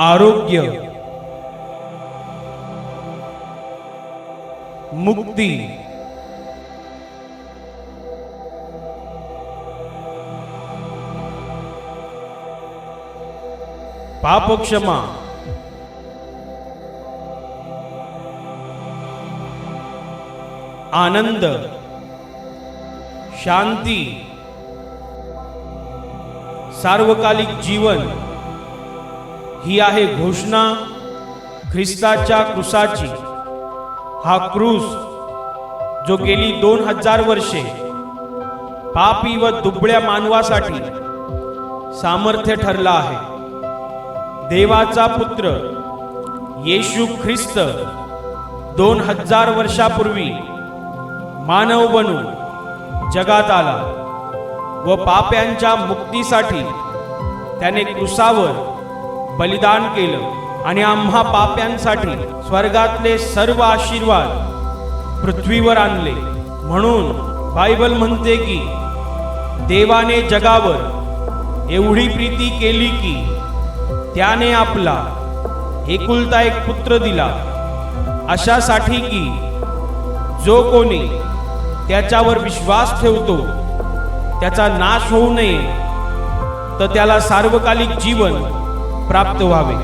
आरोग्य, मुक्ती, पापक्षमा, आनंद, शांती, सार्वकालिक जीवन ही आहे घोषणा ख्रिस्ताच्या क्रूसाची। हा क्रूस जो गेली 2000 वर्षे पापी व दुबळ्या मानवासाठी सामर्थ्य ठरला आहे। देवाचा पुत्र येशू ख्रिस्त 2000 वर्षापूर्वी मानव बनून जगात आला व पाप्यांच्या मुक्तीसाठी त्याने क्रूसावर बलिदान केलं आणि आम्हा पाप्यांसाठी स्वर्गातले सर्व आशीर्वाद पृथ्वीवर आणले। म्हणून बायबल म्हणते की देवाने जगावर एवढी प्रीती केली की त्याने आपला एकुलता एक पुत्र दिला, अशासाठी की जो कोणी त्याच्यावर विश्वास ठेवतो त्याचा नाश होऊ नये, तर त्याला सार्वकालिक जीवन प्राप्त व्हावे।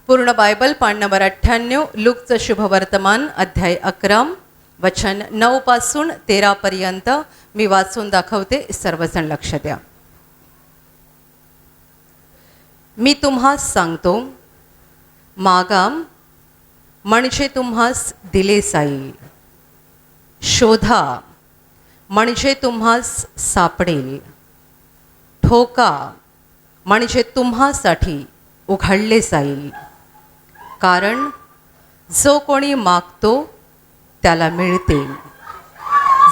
पूर्ण बायबल पान नंबर 98, लूकचं शुभवर्तमान अध्याय 11 वचन 9 पासून 13 पर्यंत मी वाचून दाखवते, सर्वजण लक्ष द्या। मी तुम्हास सांगतो, मागा म्हणजे तुम्हास दिले जाईल, शोधा म्हणजे तुम्हास सापडेल, ठोका म्हणजे तुम्हासाठी उघडले जाईल। कारण जो कोणी मागतो त्याला मिळते,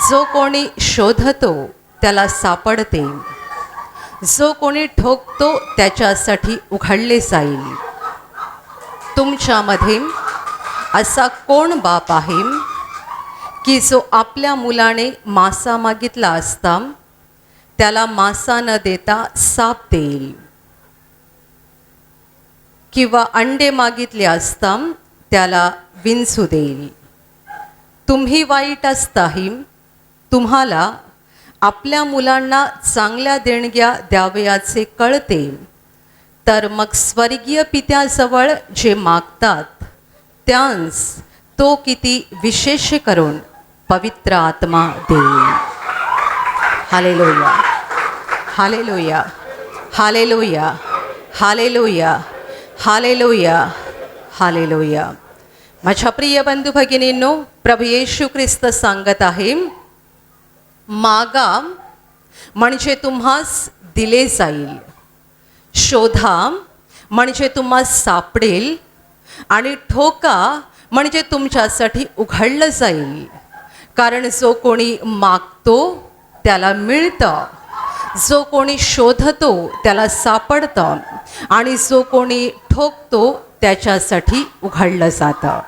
जो कोणी शोधतो त्याला सापडते, जो कोणी ठोकतो त्याच्यासाठी उघडले जाईल। तुमच्यामध्ये असा कोण बाप आहे की जो आपल्या मुलाने मासा मागितला असता त्याला मासा न देता साप देईल, किंवा अंडे मागितले असता त्याला विंचू देईल? तुम्ही वाईट असताही तुम्हाला आपल्या मुलांना चांगल्या देणग्या द्यावयाचे कळते, तर मग स्वर्गीय पित्याजवळ जे मागतात त्यांस तो किती विशेष करून पवित्र आत्मा देईल। Hallelujah, hallelujah, hallelujah, hallelujah, hallelujah, hallelujah. माझ्या प्रिय बंधू भगिनींनो, प्रभू येशू ख्रिस्त सांगत आहे, मागा म्हणजे तुम्हास दिले जाईल, शोधा म्हणजे तुम्हास सापडेल, आणि ठोका म्हणजे तुमच्यासाठी उघडलं जाईल। कारण जो कोणी मागतो त्याला मिळतं, जो कोणी शोधतो त्याला सापडतं, आणि जो कोणी ठोकतो त्याच्यासाठी उघडलं जातं।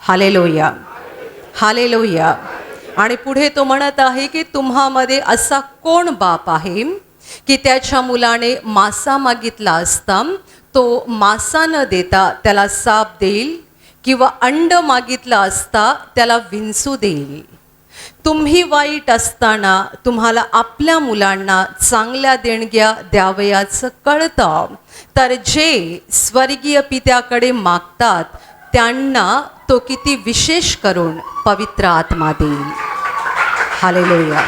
Hallelujah, hallelujah. आणि पुढे तो म्हणत आहे की तुम्हामध्ये असा कोण बाप आहे की त्याच्या मुलाने मासा मागितला असता तो मासा न देता त्याला साप देईल, किंवा अंड मागितला असता त्याला विंचू देईल? तुम्ही वाईट असताना तुम्हाला आपल्या मुलांना चांगल्या देणग्या द्यावयाचं कळतं, तर जे स्वर्गीय पित्याकडे मागतात त्यांना तो किती विशेष करून पवित्र आत्मा देईल। Hallelujah,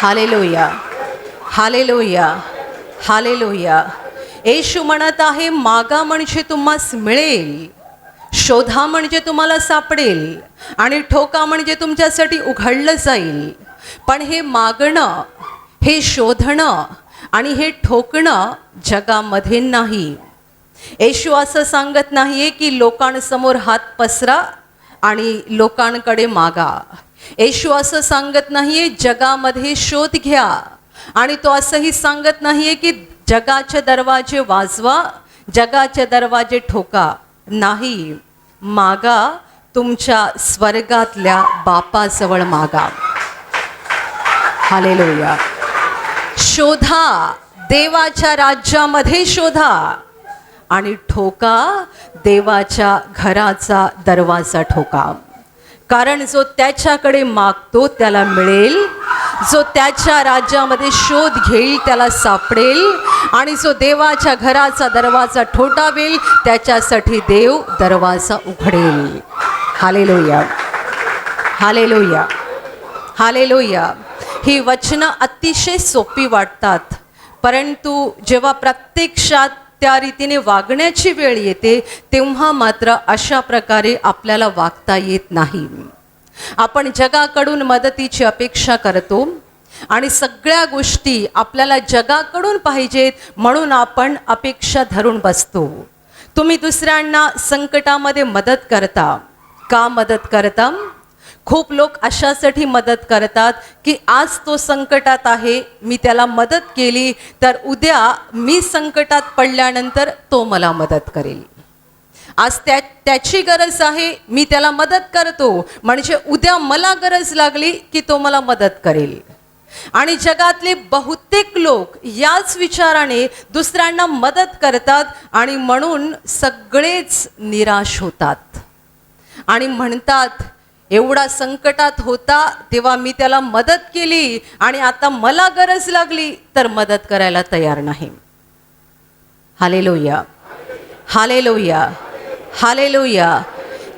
hallelujah, hallelujah, hallelujah. येशू म्हणत आहे, मागा म्हणजे तुम्हास मिळेल, शोधा म्हणजे तुम्हाला सापडेल, आणि ठोका म्हणजे तुमच्यासाठी उघडलं जाईल। पण हे मागणं, हे शोधणं आणि हे ठोकणं जगामध्ये नाही। येशू असं सांगत नाहीये की लोकांसमोर हात पसरा आणि लोकांकडे मागा। येशू असं सांगत नाहीये जगामध्ये शोध घ्या, आणि तो असंही सांगत नाहीये की जगाचे दरवाजे वाजवा, जगाचे दरवाजे ठोका। नाही, मागा तुमच्या स्वर्गातल्या बापाजवळ मागा। हालेलुया, शोधा, देवाच्या राज्यामध्ये शोधा आणि ठोका, देवाच्या घराचा दरवाजा ठोका. कारण जो त्याच्याकडे मागतो त्याला मिळेल, जो त्याच्या राज्यामध्ये शोध घेईल त्याला सापडेल, आणि जो देवाच्या घराचा दरवाजा ठोठावेल त्याच्यासाठी देव दरवाजा उघडेल. Hallelujah, hallelujah, hallelujah. ही वचनं अतिशय सोपी वाटतात, परंतु जेव्हा प्रत्यक्षात त्या रीतीने वागण्याची वेळ येते तेव्हा मात्र अशा प्रकारे आपल्याला वागता येत नाही. आपण जगाकडून मदतीची अपेक्षा करतो आणि सगळ्या गोष्टी आपल्याला जगाकडून पाहिजेत म्हणून आपण अपेक्षा धरून बसतो. तुम्ही दुसऱ्यांना संकटामध्ये मदत करता. का मदत करता? खूप लोक अशासाठी मदत करतात की आज तो संकटात आहे, मी त्याला मदत केली तर उद्या मी संकटात पडल्यानंतर तो मला मदत करेल. आज त्याची गरज आहे, मी त्याला मदत करतो म्हणजे उद्या मला गरज लागली की तो मला मदत करेल. आणि जगातले बहुतेक लोक याच विचाराने दुसऱ्यांना मदत करतात आणि म्हणून सगळेच निराश होतात आणि म्हणतात एवढा संकटात होता तेव्हा मी त्याला मदत केली आणि आता मला गरज लागली तर मदत करायला तयार नाही. Hallelujah, hallelujah, hallelujah.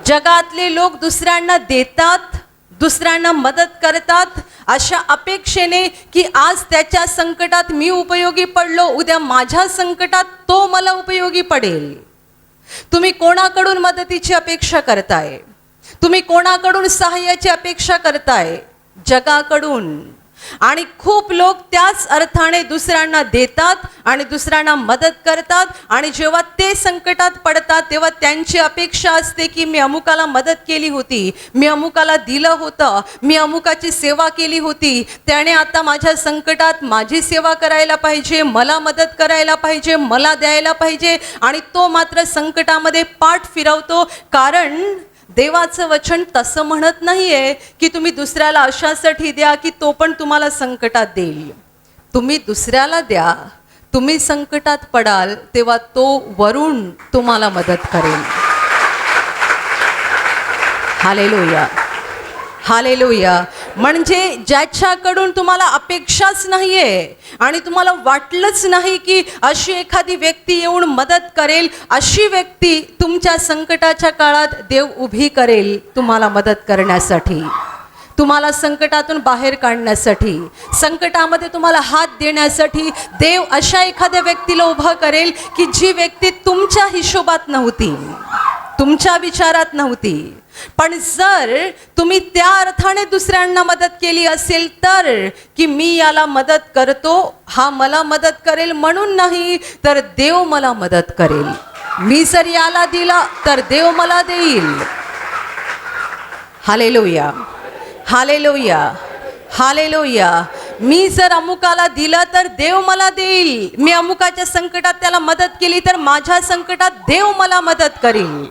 जगातले लोक दुसऱ्यांना देतात, दुसऱ्यांना मदत करतात अशा अपेक्षेने की आज त्याच्या संकटात मी उपयोगी पडलो, उद्या माझ्या संकटात तो मला उपयोगी पडेल. तुम्ही कोणाकडून मदतीची अपेक्षा करताय? तुम्ही कोणाकडून सहाय्याची अपेक्षा करताय? जगाकडून. आणि खूप लोक त्याच अर्थाने दुसऱ्यांना देतात आणि दुसऱ्यांना मदत करतात आणि जेव्हा ते संकटात पडतात तेव्हा त्यांची अपेक्षा असते की मी अमुकाला मदत केली होती, मी अमुकाला दिलं होतं, मी अमुकाची सेवा केली होती, त्याने आता माझ्या संकटात माझी सेवा करायला पाहिजे, मला मदत करायला पाहिजे, मला द्यायला पाहिजे. आणि तो मात्र संकटामध्ये पाठ फिरवतो. कारण देवाचं वचन तसं म्हणत नाहीये की तुम्ही दुसऱ्याला अशासाठी द्या की तो पण तुम्हाला संकटात देईल. तुम्ही दुसऱ्याला द्या, तुम्ही संकटात पडाल तेव्हा तो वरून तुम्हाला मदत करेल. Hallelujah, hallelujah. म्हणजे ज्याच्याकडून तुम्हाला अपेक्षाच नाहीये आणि तुम्हाला वाटलंच नाही की अशी एखादी व्यक्ती येऊन मदत करेल, अशी व्यक्ती तुमच्या संकटाच्या काळात देव उभी करेल तुम्हाला मदत करण्यासाठी, तुम्हाला संकटातून बाहेर काढण्यासाठी, संकटामध्ये तुम्हाला हात देण्यासाठी देव अशा एखाद्या व्यक्तीला उभा करेल की जी व्यक्ती तुमच्या हिशोबात नव्हती, तुमच्या विचारात नव्हती. पण जर तुम्ही त्या अर्थाने दुसऱ्यांना मदत केली असेल तर की मी याला मदत करतो, हा मला मदत करेल म्हणून नाही, तर देव मला मदत करेल. मी जर याला दिला तर देव मला देईल. Hallelujah, hallelujah, hallelujah. मी जर अमुकाला दिलं तर देव मला देईल. मी अमुकाच्या संकटात त्याला मदत केली तर माझ्या संकटात देव मला मदत करेल.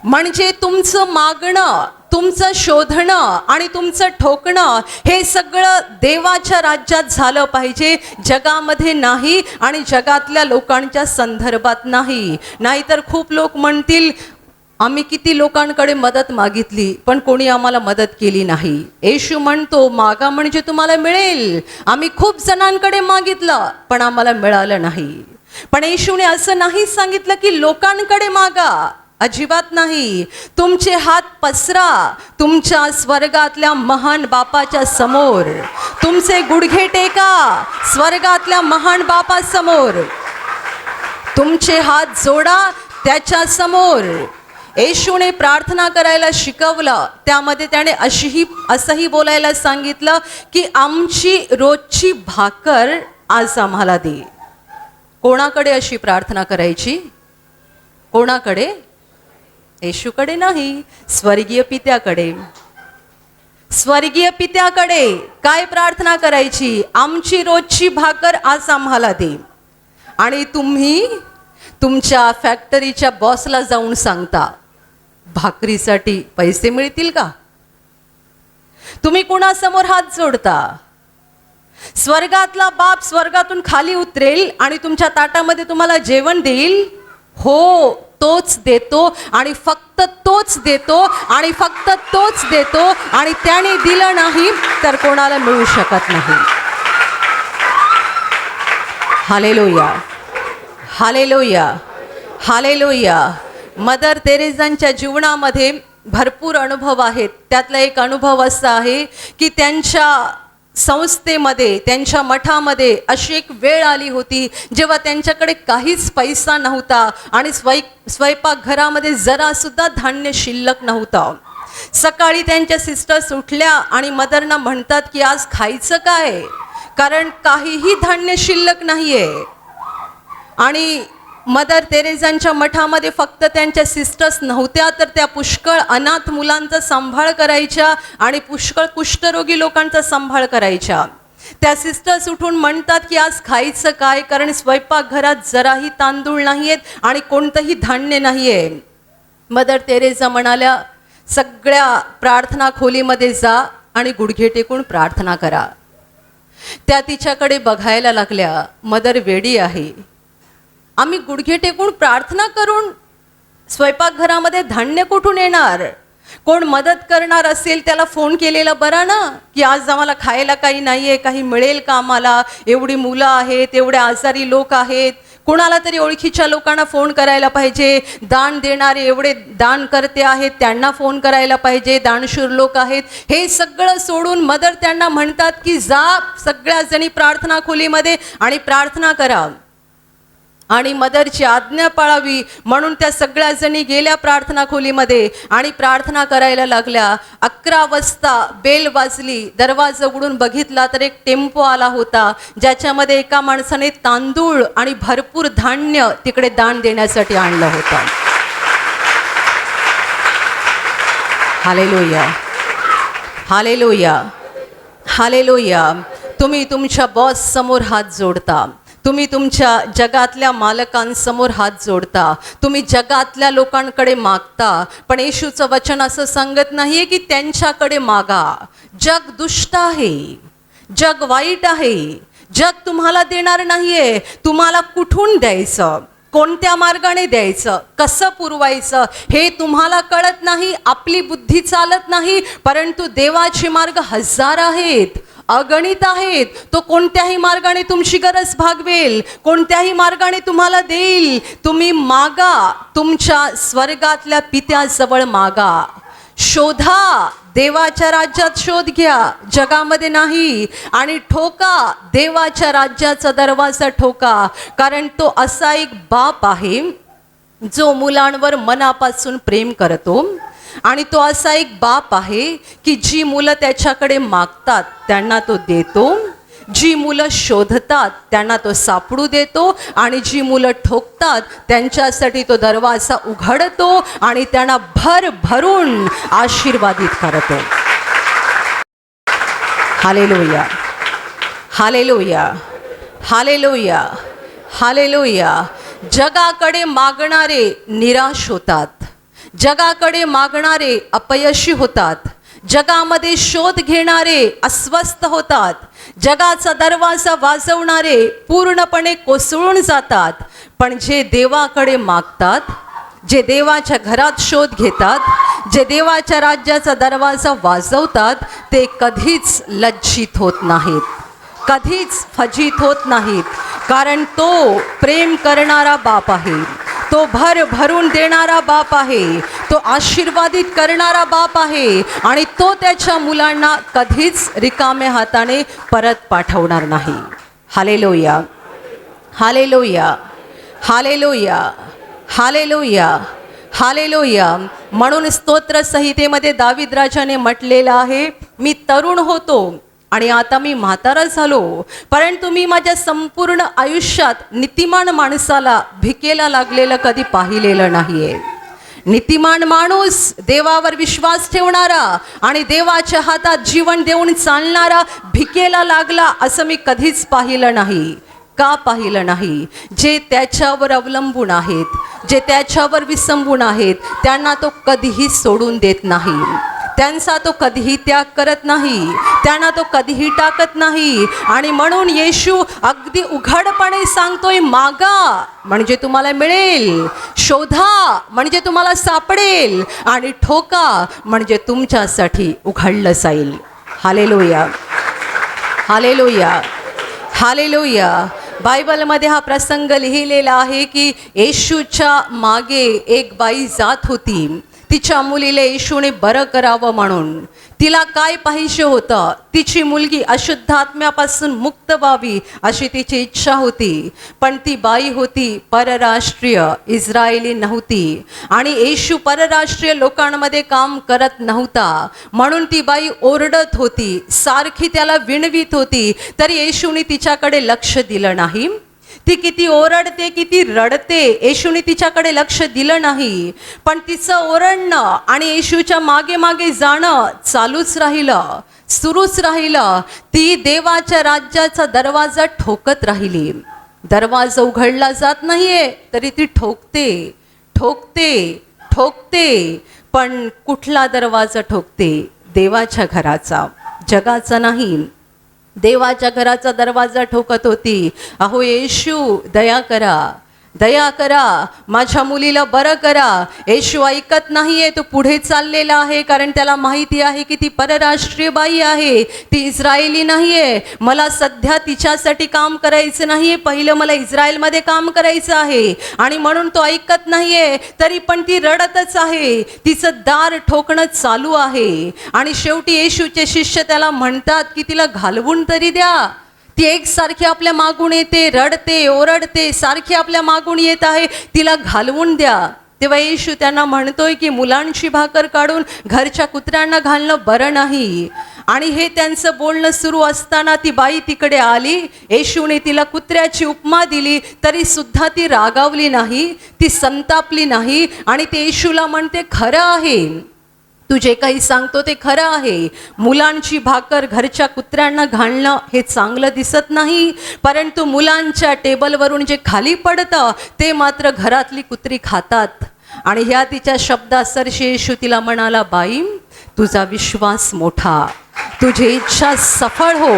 म्हणजे तुमचं मागणं, तुमचं शोधणं आणि तुमचं ठोकणं हे सगळं देवाच्या राज्यात झालं पाहिजे, जगामध्ये नाही आणि जगातल्या लोकांच्या संदर्भात नाही. नाहीतर खूप लोक म्हणतील आम्ही किती लोकांकडे मदत मागितली पण कोणी आम्हाला मदत केली नाही. येशू म्हणतो मागा म्हणजे तुम्हाला मिळेल. आम्ही खूप जणांकडे मागितलं पण आम्हाला मिळालं नाही. पण येशूने असं नाही सांगितलं की लोकांकडे मागा, अजिबात नाही. तुमचे हात पसरा तुमच्या स्वर्गातल्या महान बापाच्या समोर, तुमचे गुडघे टेका स्वर्गातल्या महान बापासमोर, तुमचे हात जोडा त्याच्या समोर. येशूने प्रार्थना करायला शिकवलं, त्यामध्ये त्याने असंही बोलायला सांगितलं की आमची रोजची भाकर आज आम्हाला दे. कोणाकडे अशी प्रार्थना करायची? कोणाकडे? येशूकडे नाही, स्वर्गीय पित्याकडे. स्वर्गीय पित्याकडे काय प्रार्थना करायची? आमची रोजची भाकर आज आम्हाला दे. आणि तुम्ही तुमच्या फॅक्टरीच्या बॉसला जाऊन सांगता भाकरीसाठी पैसे मिळतील का? तुम्ही कोणासमोर हात जोडता? स्वर्गातला बाप स्वर्गातून खाली उतरेल आणि तुमच्या ताटामध्ये तुम्हाला जेवण देईल? हो, तोच देतो आणि फक्त तोच देतो आणि फक्त तोच देतो आणि त्याने दिलं नाही तर कोणाला मिळू शकत नाही. Hallelujah, hallelujah, hallelujah. मदर तेरेसांच्या जीवनामध्ये भरपूर अनुभव आहेत. त्यातला एक अनुभव असा आहे की त्यांच्या संस्थेमध्ये, त्यांच्या मठामध्ये अशी एक वेळ आली होती जेव्हा त्यांच्याकडे काहीच पैसा नव्हता आणि स्वयंपाकघरामध्ये जरासुद्धा धान्य शिल्लक नव्हतं. सकाळी त्यांच्या सिस्टर्स उठल्या आणि मदरना म्हणतात की आज खायचं काय, कारण काहीही धान्य शिल्लक नाही आहे. आणि मदर तेरेसांच्या मठामध्ये फक्त त्यांच्या सिस्टर्स नव्हत्या, तर त्या पुष्कळ अनाथ मुलांचा सांभाळ करायच्या आणि पुष्कळ कुष्ठरोगी लोकांचा सांभाळ करायच्या. त्या सिस्टर्स उठून म्हणतात की आज खायचं काय, कारण स्वयंपाकघरात जराही तांदूळ नाही आहेत आणि कोणतंही धान्य नाही आहे. मदर तेरेसा म्हणाल्या, सगळ्या प्रार्थना खोलीमध्ये जा आणि गुडघे टेकून प्रार्थना करा. त्या तिच्याकडे बघायला लागल्या, मदर वेडी आहे. आम्ही गुडघे टेकून प्रार्थना करून स्वयंपाकघरामध्ये धान्य कुठून येणार? कोण मदत करणार असेल त्याला फोन केलेला बरा ना, की आज आम्हाला खायला काही नाही आहे, काही मिळेल का आम्हाला? एवढी मुलं आहेत, एवढे आजारी लोक आहेत. कुणाला तरी ओळखीच्या लोकांना फोन करायला पाहिजे. दान देणारे एवढे दान करते आहेत त्यांना फोन करायला पाहिजे. दानशूर लोक आहेत. हे सगळं सोडून मदर त्यांना म्हणतात की जा सगळ्या जणी प्रार्थना खोलीमध्ये आणि प्रार्थना करा. आणि मदरची आज्ञा पाळावी म्हणून त्या सगळ्या जणी गेल्या प्रार्थना खोलीमध्ये आणि प्रार्थना करायला लागल्या. 11 वाजता बेल वाजली. दरवाजा उघडून बघितला तर एक टेम्पो आला होता ज्याच्यामध्ये एका माणसाने तांदूळ आणि भरपूर धान्य तिकडे दान देण्यासाठी आणलं होतं. Hallelujah, hallelujah, hallelujah. तुम्ही तुमच्या बॉस समोर हात जोडता. तुम्ही तुमच्या जगातल्या मालकांसमोर हात जोडता. तुम्ही जगातल्या लोकांकडे मागता. पण येशूचं वचन असं सांगत नाहीये की त्यांच्याकडे मागा. जग दुष्ट आहे, जग वाईट आहे. जग तुम्हाला देणार नाहीये. तुम्हाला कुठून द्यायचं, कोणत्या मार्गाने द्यायचं, कसं पुरवायचं हे तुम्हाला कळत नाही. आपली बुद्धी चालत नाही. परंतु देवाचे मार्ग हजार आहेत, अगणित आहेत. तो कोणत्याही मार्गाने तुमची गरज भागवेल, कोणत्याही मार्गाने तुम्हाला देईल. तुम्ही मागा, तुमच्या स्वर्गातल्या पित्याजवळ मागा. शोधा, देवाच्या राज्यात शोध घ्या, जगामध्ये नाही. आणि ठोका, देवाच्या राज्याचा दरवाजा ठोका. कारण तो असा एक बाप आहे जो मुलांवर मनापासून प्रेम करतो. आणि तो असा एक बाप आहे की जी मुलं त्याच्याकडे मागतात त्यांना तो देतो. जी मुलं शोधतात त्यांना तो सापडू देतो. आणि जी मुलं ठोकतात त्यांच्यासाठी तो दरवाजा उघडतो आणि त्यांना भरभरून आशीर्वादित करतो. Hallelujah, hallelujah, hallelujah, hallelujah. जगाकडे मागणारे निराश होतात. जगाकडे मागणारे अपयशी होतात. जगामध्ये शोध घेणारे अस्वस्थ होतात. जगाचा दरवाजा वाजवणारे पूर्णपणे कोसळून जातात. पण जे देवाकडे मागतात, जे देवाच्या घरात शोध घेतात, जे देवाच्या राज्याचा दरवाजा वाजवतात, ते कधीच लज्जित होत नाहीत, कधीच फजित होत नाहीत. कारण तो प्रेम करणारा बाप आहे. तो भरून देणारा बाप आहे. तो आशीर्वादित करणारा बाप आहे. आणि तो त्याच्या मुलांना कधीच रिकाम्या हाताने परत पाठवणार नाही. Hallelujah, hallelujah, hallelujah, hallelujah, hallelujah. म्हणून स्तोत्र संहितेमध्ये दावीद राजाने म्हटलेलं आहे, मी तरुण होतो आणि आता मी म्हातारा झालो, परंतु मी माझ्या संपूर्ण आयुष्यात नीतिमान माणसाला भिकेला लागलेलं कधी पाहिलेलं नाहीये. नीतिमान माणूस, देवावर विश्वास ठेवणारा आणि देवाच्या हातात जीवन देऊन चालणारा भिकेला लागला असं मी कधीच पाहिलं नाही. का पाहिलं नाही? जे त्याच्यावर अवलंबून आहेत, जे त्याच्यावर विसंबून आहेत, त्यांना तो कधीही सोडून देत नाही. त्यांचा तो कधीही त्याग करत नाही, त्यांना तो कधीही टाकत नाही. आणि म्हणून येशू अगदी उघडपणे सांगतोय, मागा म्हणजे तुम्हाला मिळेल, शोधा म्हणजे तुम्हाला सापडेल, आणि ठोका म्हणजे तुमच्यासाठी उघडलं जाईल. Hallelujah, hallelujah, hallelujah. बायबलमध्ये हा प्रसंग लिहिलेला आहे की येशूच्या मागे एक बाई जात होती. तिच्या मुलीला येशूने बरं करावं म्हणून. तिला काय पाहिजे होतं? तिची मुलगी अशुद्धात्म्यापासून मुक्त व्हावी अशी तिची इच्छा होती. पण ती बाई होती परराष्ट्रीय, इस्रायली नव्हती, आणि येशू परराष्ट्रीय लोकांमध्ये काम करत नव्हता. म्हणून ती बाई ओरडत होती, सारखी त्याला विणवीत होती, तरी येशूने तिच्याकडे लक्ष दिलं नाही. ती किती ओरडते, किती रडते, येशूने तिच्याकडे लक्ष दिलं नाही. पण तिचं ओरडणं आणि येशूच्या मागे मागे जाणं चालूच राहिलं, सुरूच राहिलं. ती देवाच्या राज्याचा दरवाजा ठोकत राहिली. दरवाजा उघडला जात नाहीये तरी ती ठोकते, ठोकते, ठोकते. पण कुठला दरवाजा ठोकते? देवाच्या घराचा, जगाचा नाही. देवाच्या घराचा दरवाजा ठोकत होती. अहो येशू, दया करा, दया करा, माझ्या मुलीला बरं करा. येशू ऐकत नाहीये, तो पुढे चाललेला आहे, कारण त्याला माहिती आहे की ती परराष्ट्रीय बाई आहे, ती इस्रायली नाहीये. मला सध्या तिच्यासाठी काम करायचं नाहीये, पहिलं मला इस्रायलमध्ये काम करायचं आहे. आणि म्हणून तो ऐकत नाहीये, तरी पण ती रडतच आहे, तिचं दार ठोकणं चालू आहे. आणि शेवटी येशूचे शिष्य त्याला म्हणतात की तिला घालवून तरी द्या. ती एकसारखी आपल्या मागून येते, रडते, ओरडते, सारखी आपल्या मागून येत आहे, तिला घालवून द्या. तेव्हा येशू त्यांना म्हणतोय की मुलांची भाकर काढून घरच्या कुत्र्यांना घालणं बरं नाही. आणि हे त्यांचं बोलणं सुरू असताना ती बाई तिकडे आली. येशूने तिला कुत्र्याची उपमा दिली, तरी सुद्धा ती रागावली नाही, ती संतापली नाही. आणि ते येशूला म्हणते, खरं आहे, तू जे काही सांगतो ते खरं आहे. मुलांची भाकर घरच्या कुत्र्यांना घालणं हे चांगलं दिसत नाही, परंतु मुलांच्या टेबलवरून जे खाली पडतं ते मात्र घरातली कुत्री खातात. आणि ह्या तिच्या शब्दासरशी येशू तिला म्हणाला, बाई, तुझा विश्वास मोठा, तुझी इच्छा सफळ हो.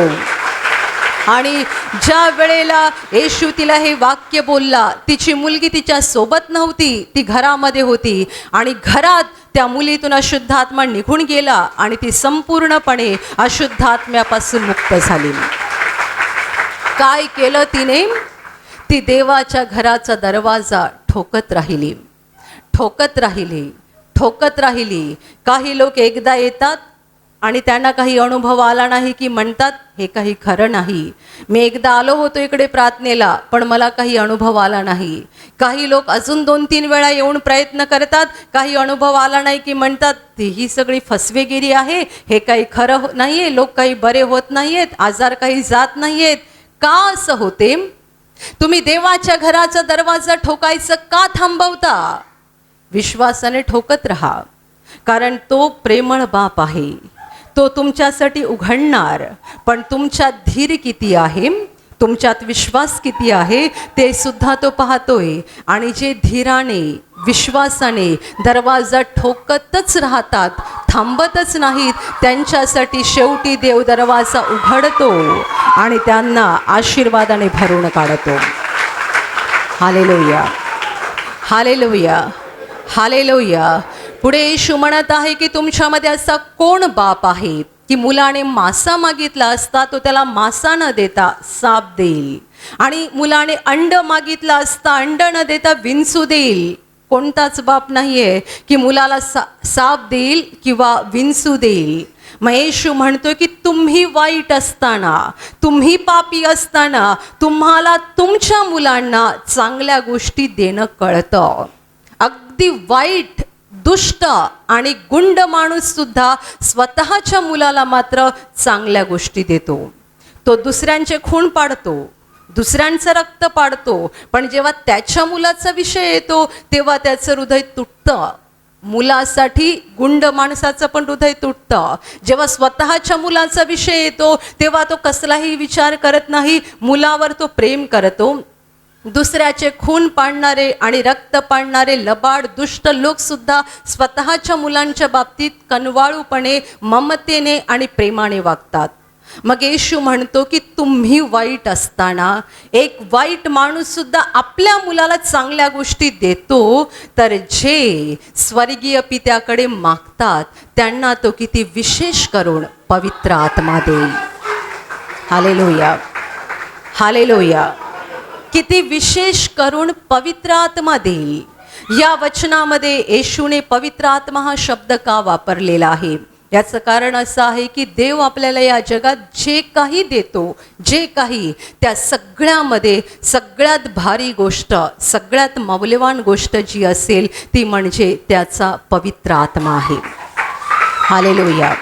आणि ज्या वेळेला येशू तिला हे वाक्य बोलला, तिची मुलगी तिच्या सोबत नव्हती, ती घरामध्ये होती. आणि घरात त्या मुलीतून अशुद्धात्मा निघून गेला आणि ती संपूर्णपणे अशुद्धात्म्यापासून मुक्त झाली. काय केलं तिने? ती देवाच्या घराचा दरवाजा ठोकत राहिली, ठोकत राहिली, ठोकत राहिली. काही लोक एकदा येतात आणि त्यांना काही अनुभव आला नाही की म्हणतात, हे काही खरं नाही, मी एकदा आलो होतो इकडे प्रार्थनेला, पण मला काही अनुभव आला नाही. काही लोक अजून 2-3 वेळा येऊन प्रयत्न करतात, काही अनुभव आला नाही की म्हणतात, ही सगळी फसवेगिरी आहे, हे काही खरं नाहीये, लोक काही बरे होत नाहीयेत, आजार काही जात नाहीयेत. का असं होते? तुम्ही देवाच्या घराचा दरवाजा ठोकायचं का थांबवता? विश्वासाने ठोकत राहा, कारण तो प्रेमळ बाप आहे, तो तुमच्यासाठी उघडणार. पण तुमच्यात धीर किती आहे, तुमच्यात विश्वास किती आहे ते सुद्धा तो पाहतोय. आणि जे धीराने, विश्वासाने दरवाजा ठोकतच राहतात, थांबतच नाहीत, त्यांच्यासाठी शेवटी देव दरवाजा उघडतो आणि त्यांना आशीर्वादाने भरून काढतो. Hallelujah, hallelujah, hallelujah. पुढे येशू म्हणत आहे की तुमच्यामध्ये असा कोण बाप आहे की मुलाने मासा मागितला असता तो त्याला मासा न देता साप देईल, आणि मुलाने अंड मागितला असता अंड न देता विंचू देईल. कोणताच बाप नाहीये की मुलाला साप देईल किंवा विंचू देईल. मग येशू म्हणतो की तुम्ही वाईट असताना, तुम्ही पापी असताना तुम्हाला तुमच्या मुलांना चांगल्या गोष्टी देणं कळतं. अगदी वाईट, दुष्ट आणि गुंड माणूस सुद्धा स्वतःच्या मुलाला मात्र चांगल्या गोष्टी देतो. तो दुसऱ्यांचे खून पाडतो, दुसऱ्यांचं रक्त पाडतो, पण जेव्हा त्याच्या मुलाचा विषय येतो तेव्हा त्याचं हृदय तुटतं. मुलासाठी गुंड माणसाचं पण हृदय तुटतं. जेव्हा स्वतःच्या मुलाचा विषय येतो तेव्हा तो कसलाही विचार करत नाही, मुलावर तो प्रेम करतो. दुसऱ्याचे खून पाडणारे आणि रक्त पाडणारे लबाड दुष्ट लोक सुद्धा स्वतःच्या मुलांच्या बाबतीत कनवाळूपणे, ममतेने आणि प्रेमाने वागतात. मग येशू म्हणतो की तुम्ही वाईट असताना एक वाईट माणूस सुद्धा आपल्या मुलाला चांगल्या गोष्टी देतो, तर जे स्वर्गीय पित्याकडे मागतात त्यांना तो किती विशेष करून पवित्र आत्मा देईल. Hallelujah, hallelujah. किती विशेष करून पवित्र आत्मा देईल. या वचनामध्ये येशूने पवित्र आत्मा हा शब्द का वापरलेला आहे? याचं कारण असं आहे की देव आपल्याला या जगात जे काही देतो, जे काही, त्या सगळ्यामध्ये सगळ्यात भारी गोष्ट, सगळ्यात मौल्यवान गोष्ट जी असेल ती म्हणजे त्याचा पवित्र आत्मा आहे. Hallelujah,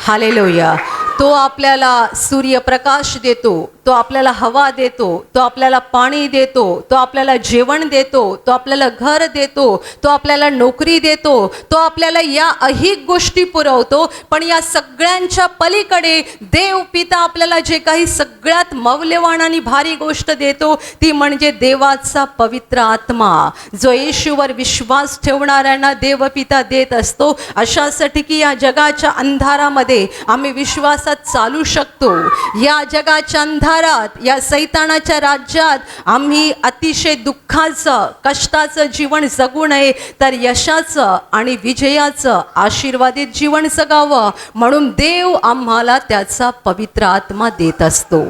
hallelujah. तो आपल्याला सूर्यप्रकाश देतो, तो आपल्याला हवा देतो, तो आपल्याला पाणी देतो, तो आपल्याला जेवण देतो, तो आपल्याला घर देतो, तो आपल्याला नोकरी देतो, तो आपल्याला या अहिक गोष्टी पुरवतो. पण या सगळ्यांच्या पलीकडे देव पिता आपल्याला जे काही सगळ्यात मौल्यवान आणि भारी गोष्ट देतो ती म्हणजे देवाचा पवित्र आत्मा, जो येशूवर विश्वास ठेवणाऱ्यांना देव पिता देत असतो. अशासाठी की या जगाच्या अंधारामध्ये आम्ही विश्वासात चालू शकतो. या जगाच्या अंधारात, या सैतानाच्या राज्यात आम्ही अतिशय दुःखाचं, कष्टाचं जीवन जगू नये, तर यशाचं आणि विजयाचं आशीर्वादित जीवन जगावं म्हणून देव आम्हाला त्याचा पवित्र आत्मा देत असतो.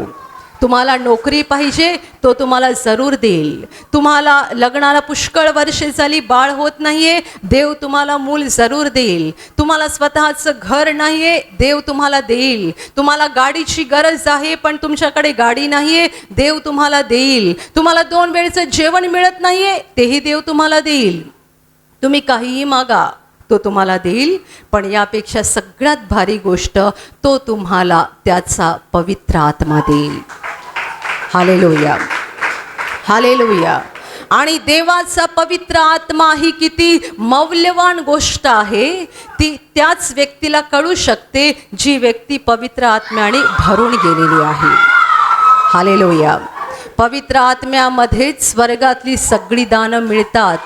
तुम्हाला नोकरी पाहिजे, तो तुम्हाला जरूर देईल. तुम्हाला लग्नाला पुष्कळ वर्षे झाली, बाळ होत नाहीये, देव तुम्हाला मूल जरूर देईल. तुम्हाला स्वतःचं घर नाहीये, देव तुम्हाला देईल. तुम्हाला गाडीची गरज आहे पण तुमच्याकडे गाडी नाहीये, देव तुम्हाला देईल. तुम्हाला 2 वेळचं जेवण मिळत नाहीये, तेही देव तुम्हाला देईल. तुम्ही काहीही मागा, तो तुम्हाला देईल. पण यापेक्षा सगळ्यात भारी गोष्ट, तो तुम्हाला त्याचा पवित्र आत्मा देईल. Hallelujah, hallelujah. आणि देवाचा पवित्र आत्मा ही किती मौल्यवान गोष्ट आहे, ती त्याच व्यक्तीला कळू शकते जी व्यक्ती पवित्र आत्म्याने भरून गेलेली आहे. हालेलुया. पवित्र आत्म्यामध्येच स्वर्गातली सगळी दानं मिळतात,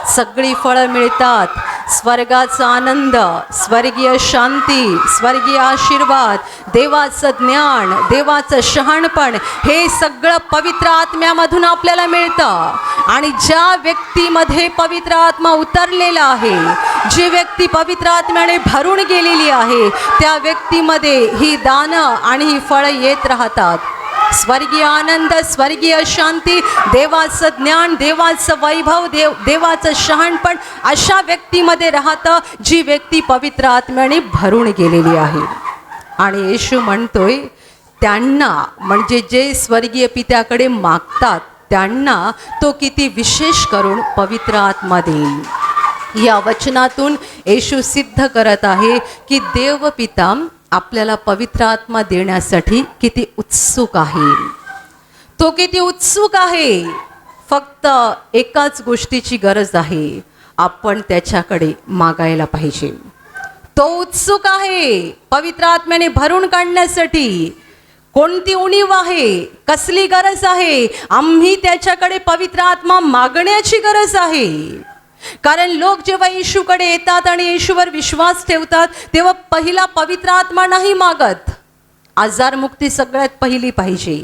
सगळी फळं मिळतात. स्वर्गाचा आनंद, स्वर्गीय शांती, स्वर्गीय आशीर्वाद, देवाचं ज्ञान, देवाचं शहाणपण, हे सगळं पवित्र आत्म्यामधून आपल्याला मिळतं. आणि ज्या व्यक्तीमध्ये पवित्र आत्मा उतरलेला आहे, जी व्यक्ती पवित्र आत्म्याने भरून गेलेली आहे, त्या व्यक्तीमध्ये ही दानं आणि ही फळं येत राहतात. स्वर्गीय आनंद, स्वर्गीय शांती, देवाचं ज्ञान, देवाचं वैभव, देवाचं शहाणपण अशा व्यक्तीमध्ये राहतं जी व्यक्ती पवित्र आत्म्याने भरून गेलेली आहे. आणि येशू म्हणतोय त्यांना, म्हणजे जे स्वर्गीय पित्याकडे मागतात त्यांना तो किती विशेष करून पवित्र आत्मा देईल. या वचनातून येशू सिद्ध करत आहे की देवपिता आपल्याला पवित्र आत्मा देण्यासाठी किती उत्सुक आहे. तो किती उत्सुक आहे. फक्त एकाच गोष्टीची गरज आहे, आपण त्याच्याकडे मागायला पाहिजे. तो उत्सुक आहे पवित्र आत्म्याने भरून काढण्यासाठी. कोणती उणीव आहे, कसली गरज आहे, आम्ही त्याच्याकडे पवित्र आत्मा मागण्याची गरज आहे. कारण लोक जेव्हा येशूकडे येतात आणि येशूवर विश्वास ठेवतात तेव्हा पहिला पवित्र आत्मा नाही मागत. आजारमुक्ती सगळ्यात पहिली पाहिजे,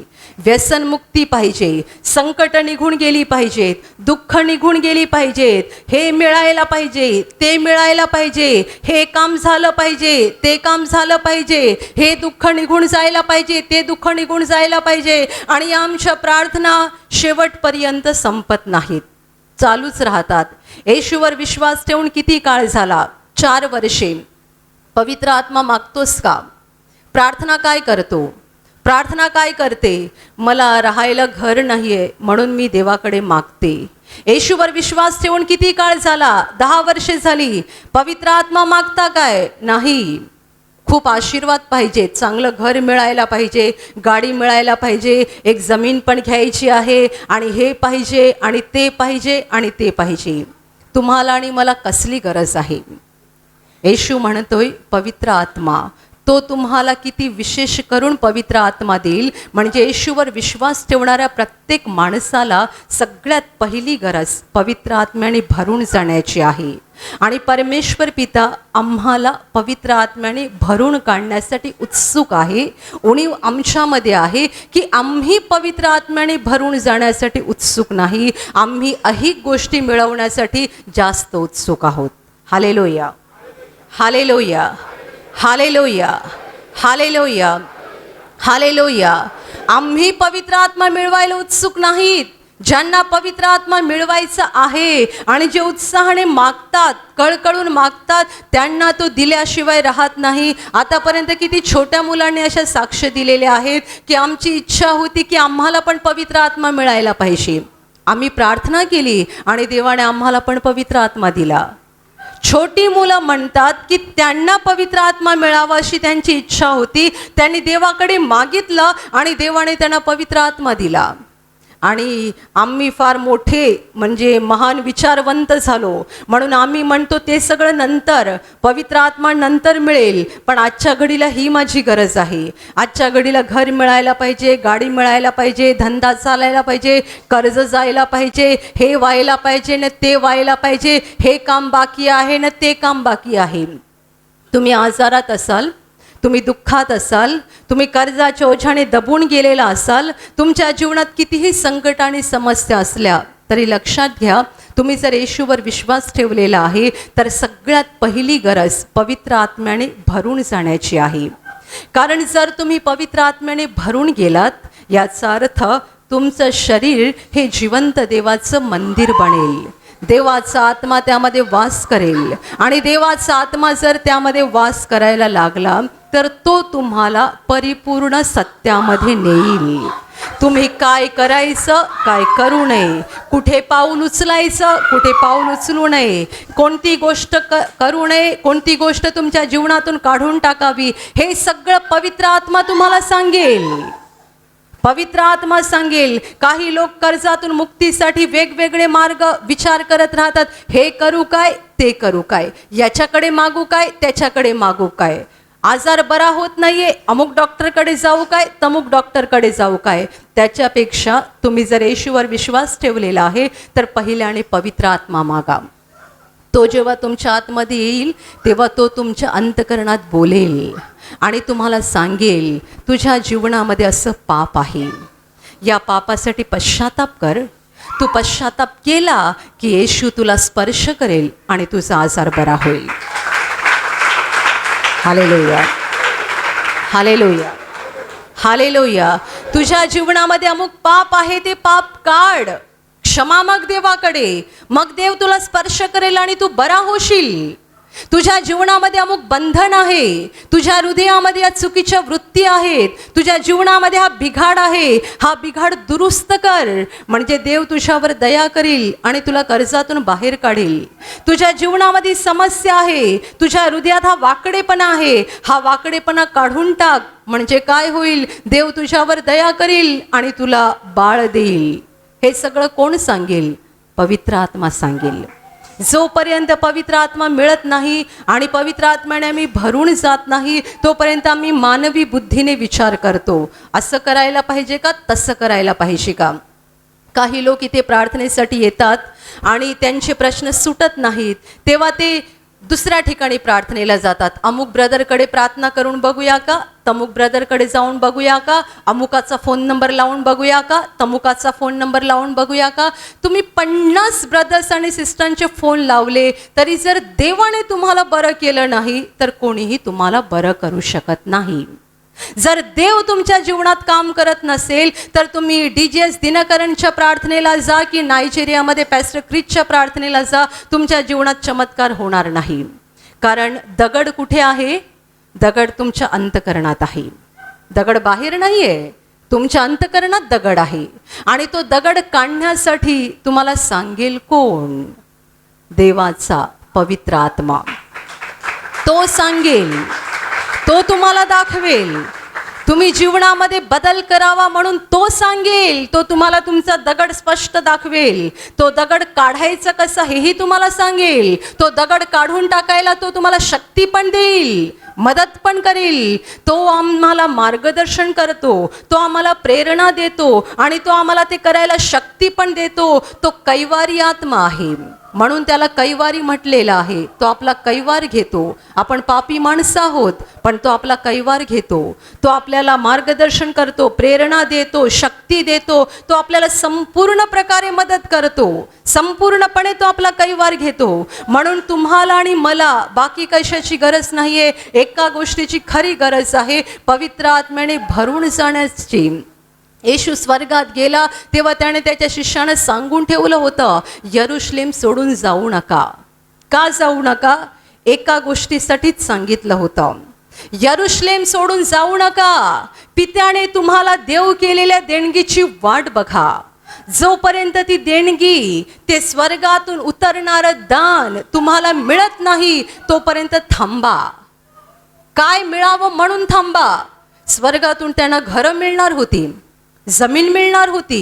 व्यसनमुक्ती पाहिजे, संकट निघून गेली पाहिजेत, दुःख निघून गेली पाहिजेत, हे मिळायला पाहिजे, ते मिळायला पाहिजे, हे काम झालं पाहिजे, ते काम झालं पाहिजे, हे दुःख निघून जायला पाहिजे, ते दुःख निघून जायला पाहिजे. आणि आमच्या प्रार्थना शेवटपर्यंत संपत नाहीत, चालूच राहतात. येशूवर विश्वास ठेवून किती काळ झाला? 4 वर्षे. पवित्र आत्मा मागतोस का? प्रार्थना काय करतो? प्रार्थना काय करते? मला राहायला घर नाहीये म्हणून मी देवाकडे मागते. येशूवर विश्वास ठेवून किती काळ झाला? 10 वर्षे झाली. पवित्र आत्मा मागता काय? नाही. खूप आशीर्वाद पाहिजे, चांगलं घर मिळायला पाहिजे, गाडी मिळायला पाहिजे, एक जमीन पण घ्यायची आहे, आणि हे पाहिजे आणि ते पाहिजे आणि ते पाहिजे. तुम्हाला आणि मला कसली गरज आहे? येशू म्हणतोय पवित्र आत्मा तो तुम्हाला किती विशेष करून पवित्र आत्मा देईल. म्हणजे येशूवर विश्वास ठेवणाऱ्या प्रत्येक माणसाला सगळ्यात पहिली गरज पवित्र आत्म्याने भरून जाण्याची आहे. आणि परमेश्वर पिता आम्हाला पवित्र आत्म्याने भरून काढण्यासाठी उत्सुक आहे. उणीव आमच्यामध्ये आहे की आम्ही पवित्र आत्म्याने भरून जाण्यासाठी उत्सुक नाही, आम्ही अहिक गोष्टी मिळवण्यासाठी जास्त उत्सुक आहोत. Hallelujah, hallelujah, hallelujah, hallelujah, hallelujah. आम्ही पवित्र आत्मा मिळवायला उत्सुक नाहीत. ज्यांना पवित्र आत्मा मिळवायचा आहे आणि जे उत्साहाने मागतात, कळकळून मागतात, त्यांना तो दिल्याशिवाय राहत नाही. आतापर्यंत किती छोट्या मुलांनी अशा साक्ष दिलेल्या आहेत की आमची इच्छा होती की आम्हाला पण पवित्र आत्मा मिळायला पाहिजे. आम्ही प्रार्थना केली आणि देवाने आम्हाला पण पवित्र आत्मा दिला. छोटी मुलं म्हणतात की त्यांना पवित्र आत्मा मिळावा अशी त्यांची इच्छा होती. त्यांनी देवाकडे मागितलं आणि देवाने त्यांना पवित्र आत्मा दिला. आणि आम्ही फार मोठे म्हणजे महान विचारवंत झालो म्हणून आम्ही म्हणतो ते सगळं नंतर, पवित्र आत्मा नंतर मिळेल. पण आजच्या घडीला ही माझी गरज आहे. आजच्या घडीला घर मिळायला पाहिजे, गाडी मिळायला पाहिजे, धंदा चालायला पाहिजे, कर्ज जायला पाहिजे, हे व्हायला पाहिजे न ते व्हायला पाहिजे, हे काम बाकी आहे न ते काम बाकी आहे. तुम्ही आजारात असाल, तुम्ही दुःखात असाल, तुम्ही कर्जाच्या ओझ्याने दबून गेलेला असाल, तुमच्या जीवनात कितीही संकट आणि समस्या असल्या तरी लक्षात घ्या, तुम्ही जर येशूवर विश्वास ठेवलेला आहे तर सगळ्यात पहिली गरज पवित्र आत्म्याने भरून जाण्याची आहे. कारण जर तुम्ही पवित्र आत्म्याने भरून गेलात याचा अर्थ तुमचं शरीर हे जिवंत देवाचं मंदिर बनेल. देवाचा आत्मा त्यामध्ये वास करेल आणि देवाचा आत्मा जर त्यामध्ये वास करायला लागला तर तो तुम्हाला परिपूर्ण सत्यामध्ये नेईल. तुम्ही काय करायचं, काय करू नये, कुठे पाऊल उचलायचं, कुठे पाऊल उचलू नये, कोणती गोष्ट करू नये, कोणती गोष्ट तुमच्या जीवनातून काढून टाकावी, हे सगळं पवित्र आत्मा तुम्हाला सांगेल. पवित्र आत्मा सांगेल. काही लोक कर्जातून मुक्तीसाठी वेगवेगळे मार्ग विचार करत राहतात. हे करू काय, ते करू काय, याच्याकडे मागू काय, त्याच्याकडे मागू काय, आजार बरा होत नाहीये, अमुक डॉक्टरकडे जाऊ काय, तमुक डॉक्टरकडे जाऊ काय. त्याच्यापेक्षा तुम्ही जर येशूवर विश्वास ठेवलेला आहे तर पहिल्याने पवित्र आत्मा मागा. तो जेव्हा तुमच्या आतमध्ये येईल तेव्हा तो तुमच्या अंतकरणात बोलेल आणि तुम्हाला सांगेल तुझ्या जीवनामध्ये असं पाप आहे, या पापासाठी पश्चाताप कर. तू पश्चाताप केला की येशू तुला स्पर्श करेल आणि तुझा आजार बरा होईल. Hallelujah, hallelujah, hallelujah. तुझ्या जीवनामध्ये अमुक पाप आहे, ते पाप काढ, क्षमा माग देवाकडे, मग देव तुला स्पर्श करेल आणि तू बरा होशील. तुझ्या जीवनामध्ये अमुक बंधन आहे, तुझ्या हृदयामध्ये या चुकीच्या वृत्ती आहेत, तुझ्या जीवनामध्ये हा बिघाड आहे, हा बिघाड दुरुस्त कर, म्हणजे देव तुझ्यावर दया करील आणि तुला कर्जातून बाहेर काढेल. तुझ्या जीवनामध्ये समस्या आहे, तुझ्या हृदयात हा वाकडेपणा आहे, हा वाकडेपणा काढून टाक, म्हणजे काय होईल, देव तुझ्यावर दया करील आणि तुला बाळ देईल. हे सगळं कोण सांगेल? पवित्र आत्मा सांगेल. जोपर्यंत पवित्र आत्मा मिळत नाही आणि पवित्र आत्म्याने आम्ही भरून जात नाही तोपर्यंत आम्ही मानवी बुद्धीने विचार करतो, असं करायला पाहिजे का, तसं करायला पाहिजे का. काही लोक इथे प्रार्थनेसाठी येतात आणि त्यांचे प्रश्न सुटत नाहीत तेव्हा ते दुसऱ्या ठिकाणी प्रार्थनेला जातात. अमुक ब्रदरकडे प्रार्थना करून बघूया का, तमुक ब्रदरकडे जाऊन बघूया का, अमुकाचा फोन नंबर लावून बघूया का, तमुकाचा फोन नंबर लावून बघूया का. तुम्ही 50 ब्रदर्स आणि सिस्टरांचे फोन लावले तरी जर देवाने तुम्हाला बरं केलं नाही तर कोणीही तुम्हाला बरं करू शकत नाही. जर देव तुमच्या जीवनात काम करत नसेल तर तुम्ही DGS दिनकरणच्या प्रार्थनेला जा की नायजेरियामध्ये पॅस्टर क्रिसच्या प्रार्थनेला जा, तुमच्या जीवनात चमत्कार होणार नाही. कारण दगड कुठे आहे? दगड तुमच्या अंतकरणात आहे. दगड बाहेर नाही आहे, तुमच्या अंतकरणात दगड आहे. आणि तो दगड काढण्यासाठी तुम्हाला सांगेल कोण? देवाचा पवित्र आत्मा. तो सांगेल, तो तुम्हाला दाखवेल, तुम्ही जीवनामध्ये बदल करावा म्हणून तो सांगेल. तो तुम्हाला तुमचा दगड स्पष्ट दाखवेल. तो दगड काढायचं कसं हेही तुम्हाला सांगेल. तो दगड काढून टाकायला तो तुम्हाला शक्ती पण देईल, मदत पण करेल. तो आम्हाला मार्गदर्शन करतो, तो आम्हाला प्रेरणा देतो आणि तो आम्हाला ते करायला शक्ती पण देतो. तो कैवारी आत्मा आहे म्हणून त्याला कैवारी म्हटलेलं आहे. तो आपला कैवार घेतो. आपण पापी माणसं आहोत पण तो आपला कैवार घेतो. तो आपल्याला मार्गदर्शन करतो, प्रेरणा देतो, शक्ती देतो. तो आपल्याला संपूर्ण प्रकारे मदत करतो. संपूर्णपणे तो आपला कैवार घेतो. म्हणून तुम्हाला आणि मला बाकी कशाची गरज नाहीये. एका गोष्टीची खरी गरज आहे, पवित्र आत्म्याने भरून जाण्याची. येशू स्वर्गात गेला तेव्हा त्याने त्याच्या शिष्यानं सांगून ठेवलं होतं, यरुशलेम सोडून जाऊ नका. का जाऊ नका? एका गोष्टीसाठीच सांगितलं होतं, यरुशलेम सोडून जाऊ नका. पित्याने तुम्हाला देव केलेल्या देणगीची वाट बघा. जोपर्यंत ती देणगी, ते स्वर्गातून उतरणारं दान तुम्हाला मिळत नाही तोपर्यंत थांबा. काय मिळावं म्हणून थांबा. स्वर्गातून त्यांना घरं मिळणार होती, जमीन मिळणार होती,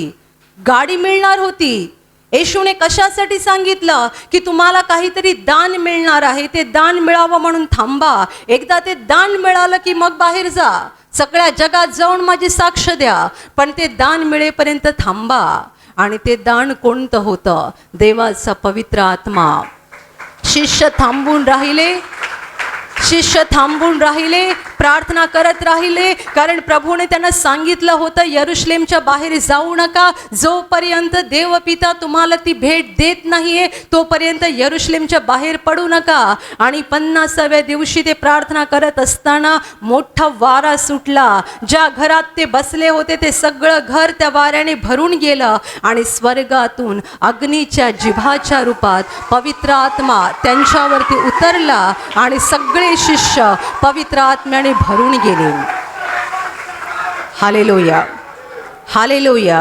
गाडी मिळणार होती. येशूने कशासाठी सांगितलं की तुम्हाला काहीतरी दान मिळणार आहे, ते दान मिळावं म्हणून थांबा. एकदा ते दान मिळालं की मग बाहेर जा, सगळ्या जगात जाऊन माझी साक्ष द्या. पण ते दान मिळेपर्यंत थांबा. आणि ते दान कोणतं होतं? देवाचा पवित्र आत्मा. शिष्य थांबून राहिले, शिष्य थांबून राहिले, प्रार्थना करत राहिले. कारण प्रभूने त्यांना सांगितलं होतं, यरुशलेमच्या बाहेर जाऊ नका. जोपर्यंत देवपिता तुम्हाला ती भेट देत नाहीये तोपर्यंत यरुशलेमच्या बाहेर पडू नका. आणि 50व्या दिवशी ते प्रार्थना करत असताना मोठा वारा सुटला. ज्या घरात ते बसले होते ते सगळं घर त्या वाऱ्याने भरून गेलं. आणि स्वर्गातून अग्नीच्या जिभाच्या रूपात पवित्र आत्मा त्यांच्यावरती उतरला आणि सगळे शिष्य पवित्र आत्म्याने भरून गेले. Hallelujah, hallelujah,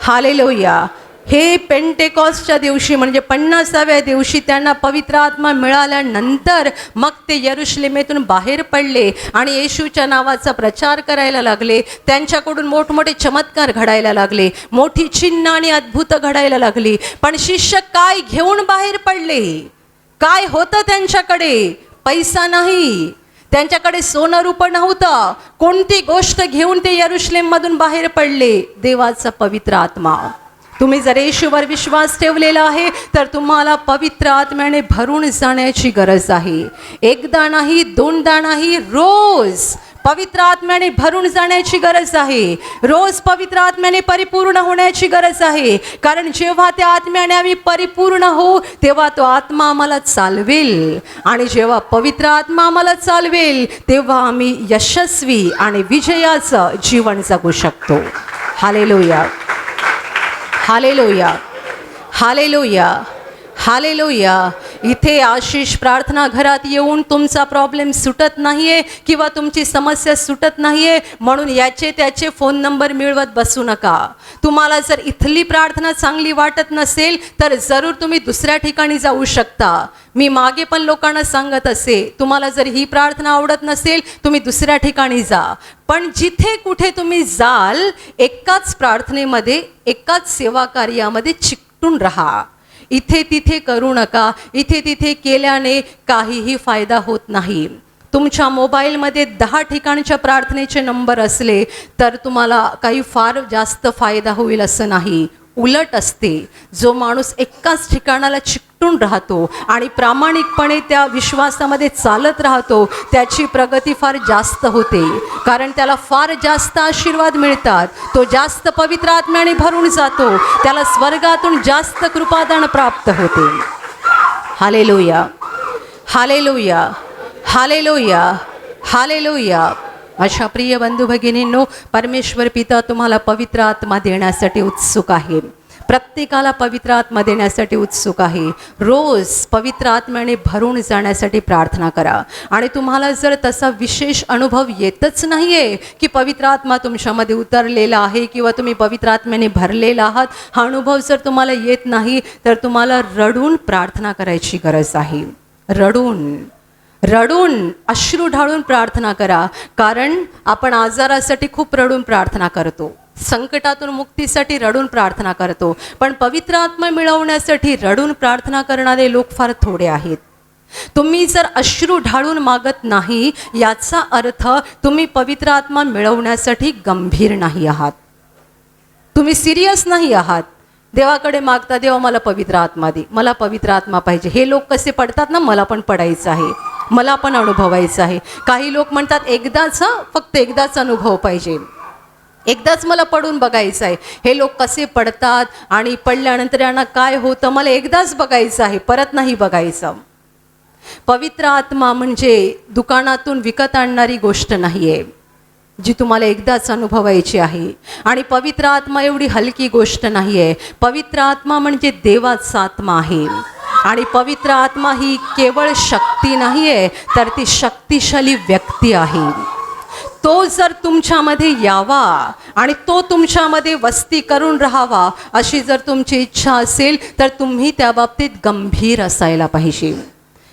hallelujah. हे पेंटेकॉस्टच्या दिवशी म्हणजे 50व्या दिवशी त्यांना पवित्र आत्मा मिळाल्यानंतर मग ते यरुशलेमेतून बाहेर पडले आणि येशूच्या नावाचा प्रचार करायला लागले. त्यांच्याकडून मोठमोठे चमत्कार घडायला लागले, मोठी चिन्ह आणि अद्भुत घडायला लागली. पण शिष्य काय घेऊन बाहेर पडले? काय होतं त्यांच्याकडे? पैसा नाही, त्यांच्याकडे सोनं रूपं नव्हतं. कोणती गोष्ट घेऊन ते यरुशलेममधून बाहेर पडले? देवाचा पवित्र आत्मा. तुम्ही जर येशूवर विश्वास ठेवलेला आहे तर तुम्हाला पवित्र आत्म्याने भरून जाण्याची गरज आहे. एकदा नाही, दोनदा नाही, रोज पवित्र आत्म्याने भरून जाण्याची गरज आहे. रोज पवित्र आत्म्याने परिपूर्ण होण्याची गरज आहे. कारण जेव्हा त्या आत्म्याने आम्ही परिपूर्ण होऊ तेव्हा तो आत्मा आम्हाला चालवेल. आणि जेव्हा पवित्र आत्मा आम्हाला चालवेल तेव्हा आम्ही यशस्वी आणि विजयाचं जीवन जगू शकतो. Hallelujah, hallelujah, hallelujah, hallelujah. इथे आशिष प्रार्थना घरात येऊन तुमचा प्रॉब्लेम सुटत नाहीये किंवा तुमची समस्या सुटत नाहीये म्हणून याचे त्याचे फोन नंबर मिळवत बसू नका. तुम्हाला जर इथली प्रार्थना चांगली वाटत नसेल तर जरूर तुम्ही दुसऱ्या ठिकाणी जाऊ शकता. मी मागे पण लोकांना सांगत असे, तुम्हाला जर ही प्रार्थना आवडत नसेल तुम्ही दुसऱ्या ठिकाणी जा. पण जिथे कुठे तुम्ही जाल एकाच प्रार्थनेमध्ये, एकाच सेवा कार्यामध्ये चिकटून राहा. इथे तिथे करू नका. इथे तिथे केल्याने काहीही फायदा होत नाही. तुमच्या मोबाईलमध्ये 10 ठिकाणच्या प्रार्थनेचे नंबर असले तर तुम्हाला काही फार जास्त फायदा होईल असं नाही. उलट असते, जो माणूस एकाच ठिकाणाला चिकटून राहतो आणि प्रामाणिकपणे त्या विश्वासामध्ये चालत राहतो त्याची प्रगती फार जास्त होते. कारण त्याला फार जास्त आशीर्वाद मिळतात. तो जास्त पवित्र आत्म्याने भरून जातो. त्याला स्वर्गातून जास्त कृपादान प्राप्त होते. Hallelujah, hallelujah, hallelujah, hallelujah. अशा प्रिय बंधू भगिनींनो, परमेश्वर पिता तुम्हाला पवित्र आत्मा देण्यासाठी उत्सुक आहे. प्रत्येकाला पवित्र आत्मा देण्यासाठी उत्सुक आहे. रोज पवित्र आत्म्याने भरून जाण्यासाठी प्रार्थना करा. आणि तुम्हाला जर तसा विशेष अनुभव येतच नाही आहे की पवित्र आत्मा तुमच्यामध्ये उतरलेला आहे किंवा तुम्ही पवित्र आत्म्याने भरलेला आहात, हा अनुभव जर तुम्हाला येत नाही तर तुम्हाला रडून प्रार्थना करायची गरज आहे. रडून रडून अश्रू ढाळून प्रार्थना करा, कारण आपण आजारासाठी खूप रडून प्रार्थना करतो, संकटातून मुक्तीसाठी रडून प्रार्थना करतो, पण पवित्र आत्मा मिळवण्यासाठी रडून प्रार्थना करणारे लोक फार थोडे आहेत. तुम्ही जर अश्रू ढाळून मागत नाही, याचा अर्थ तुम्ही पवित्र आत्मा मिळवण्यासाठी गंभीर नाही आहात, तुम्ही सिरियस नाही आहात. देवाकडे मागता, देवा मला पवित्र आत्मा दे, मला पवित्र आत्मा पाहिजे. हे लोक कसे पडतात ना, मला पण पडायचं आहे, मला पण अनुभवायचं आहे. काही लोक म्हणतात एकदाच, फक्त एकदाच अनुभव पाहिजे, एकदाच मला पडून बघायचं आहे. हे लोक कसे पडतात आणि पडल्यानंतर यांना काय होतं, मला एकदाच बघायचं आहे, परत नाही बघायचं. पवित्र आत्मा म्हणजे दुकानातून विकत आणणारी गोष्ट नाही आहे, जी तुम्हाला एकदाच अनुभवायची आहे. आणि पवित्र आत्मा एवढी हलकी गोष्ट नाही आहे. पवित्र आत्मा म्हणजे देवाचा आत्मा आहे. आणि पवित्र आत्मा ही केवळ शक्ती नाही आहे, तर ती शक्तिशाली व्यक्ती आहे. तो जर तुमच्यामध्ये यावा आणि तो तुमच्यामध्ये वस्ती करून राहावा, अशी जर तुमची इच्छा असेल, तर तुम्ही त्या बाबतीत गंभीर असायला पाहिजे.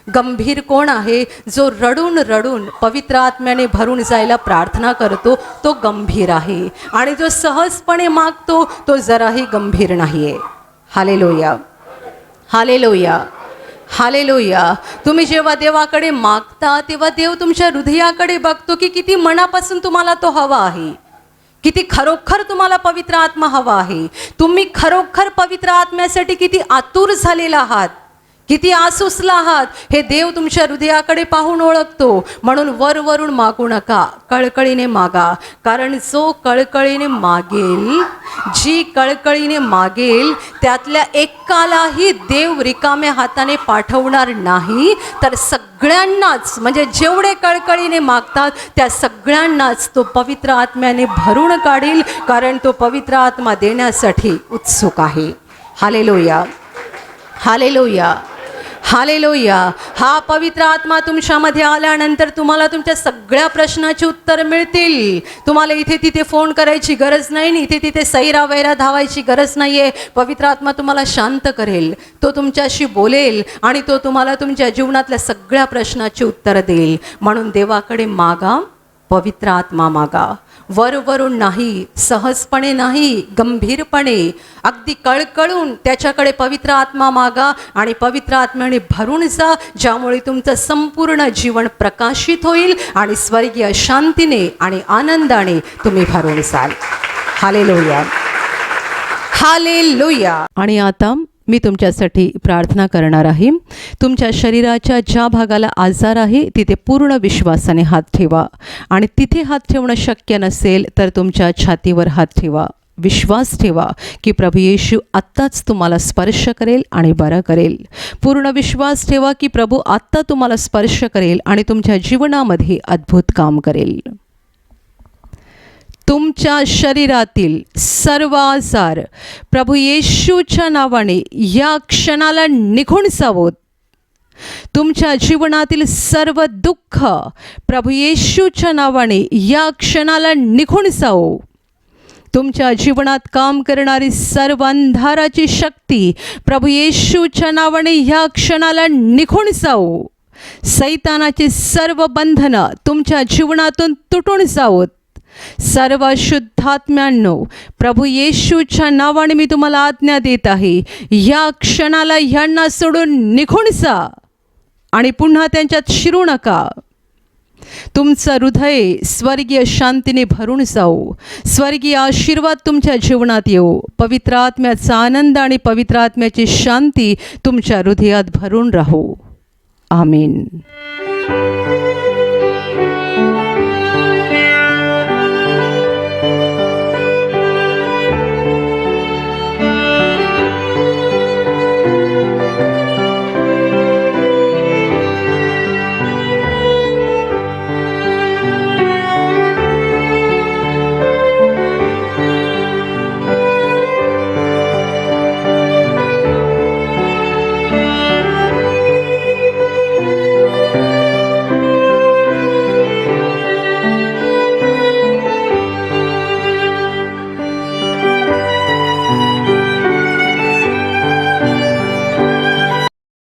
गंभीर कोण आहे? जो रडून रडून पवित्र आत्म्याने भरून जायला प्रार्थना करतो, तो गंभीर आहे. आणि जो सहजपणे मागतो, तो जराही गंभीर नाही आहे. Hallelujah, hallelujah, hallelujah. तुम्ही जेव्हा देवाकडे मागता, तेव्हा देव तुमच्या हृदयाकडे बघतो की किती मनापासून तुम्हाला तो हवा आहे, किती खरोखर तुम्हाला पवित्र आत्मा हवा आहे. तुम्ही खरोखर पवित्र आत्म्यासाठी किती आतुर झालेला आहात, किती आसुसला आहात, हे देव तुमच्या हृदयाकडे पाहून ओळखतो. म्हणून वरवरून मागू नका, कळकळीने मागा. कारण जो कळकळीने मागेल, जी कळकळीने मागेल, त्यातल्या एकालाही देव रिकाम्या हाताने पाठवणार नाही, तर सगळ्यांनाच, म्हणजे जेवढे कळकळीने मागतात त्या सगळ्यांनाच तो पवित्र आत्म्याने भरून काढील, कारण तो पवित्र आत्मा देण्यासाठी उत्सुक आहे. Hallelujah, hallelujah, hallelujah. हा पवित्र आत्मा तुमच्यामध्ये आल्यानंतर तुम्हाला तुमच्या सगळ्या प्रश्नाची उत्तर मिळतील. तुम्हाला इथे तिथे फोन करायची गरज नाही, इथे तिथे सैरा वैरा धावायची गरज नाही आहे. पवित्र आत्मा तुम्हाला शांत करेल, तो तुमच्याशी बोलेल आणि तो तुम्हाला तुमच्या जीवनातल्या सगळ्या प्रश्नाची उत्तर देईल. म्हणून देवाकडे मागा, पवित्र आत्मा मागा. वरवरून नाही, सहजपणे नाही, गंभीरपणे, अगदी कळकळून त्याच्याकडे पवित्र आत्मा मागा आणि पवित्र आत्म्याने भरून जा, ज्यामुळे तुमचं संपूर्ण जीवन प्रकाशित होईल आणि स्वर्गीय शांतीने आणि आनंदाने तुम्ही भरून जाल. Hallelujah, hallelujah. आणि आता मी तुमच्यासाठी प्रार्थना करणार आहे. तुमच्या शरीराच्या ज्या भागाला आजार आहे, तिथे पूर्ण विश्वासाने हात ठेवा. आणि तिथे हात ठेवणं शक्य नसेल तर तुमच्या छातीवर हात ठेवा. विश्वास ठेवा की प्रभू येशू आत्ताच तुम्हाला स्पर्श करेल आणि बरं करेल. पूर्ण विश्वास ठेवा की प्रभू आत्ता तुम्हाला स्पर्श करेल आणि तुमच्या जीवनामध्ये अद्भुत काम करेल. तुमच्या शरीरातील सर्व आजार प्रभू येशूच्या नावाने या क्षणाला निघून जावोत. तुमच्या जीवनातील सर्व दुःख प्रभू येशूच्या नावाने या क्षणाला निघून जावो. तुमच्या जीवनात काम करणारी सर्व अंधाराची शक्ती प्रभू येशूच्या नावाने ह्या क्षणाला निघून जावो. सैतानाची सर्व बंधनं तुमच्या जीवनातून तुटून जावोत. सर्व शुद्धात्म्यांनो, प्रभू येशूच्या नावाने मी तुम्हाला आज्ञा देत आहे, या क्षणाला ह्यांना सोडून निघून जा आणि पुन्हा त्यांच्यात शिरू नका. तुमचं हृदय स्वर्गीय शांतीने भरून जाऊ. स्वर्गीय आशीर्वाद तुमच्या जीवनात येऊ. पवित्र आत्म्याचा आनंद आणि पवित्र आत्म्याची शांती तुमच्या हृदयात भरून राहू. आमीन.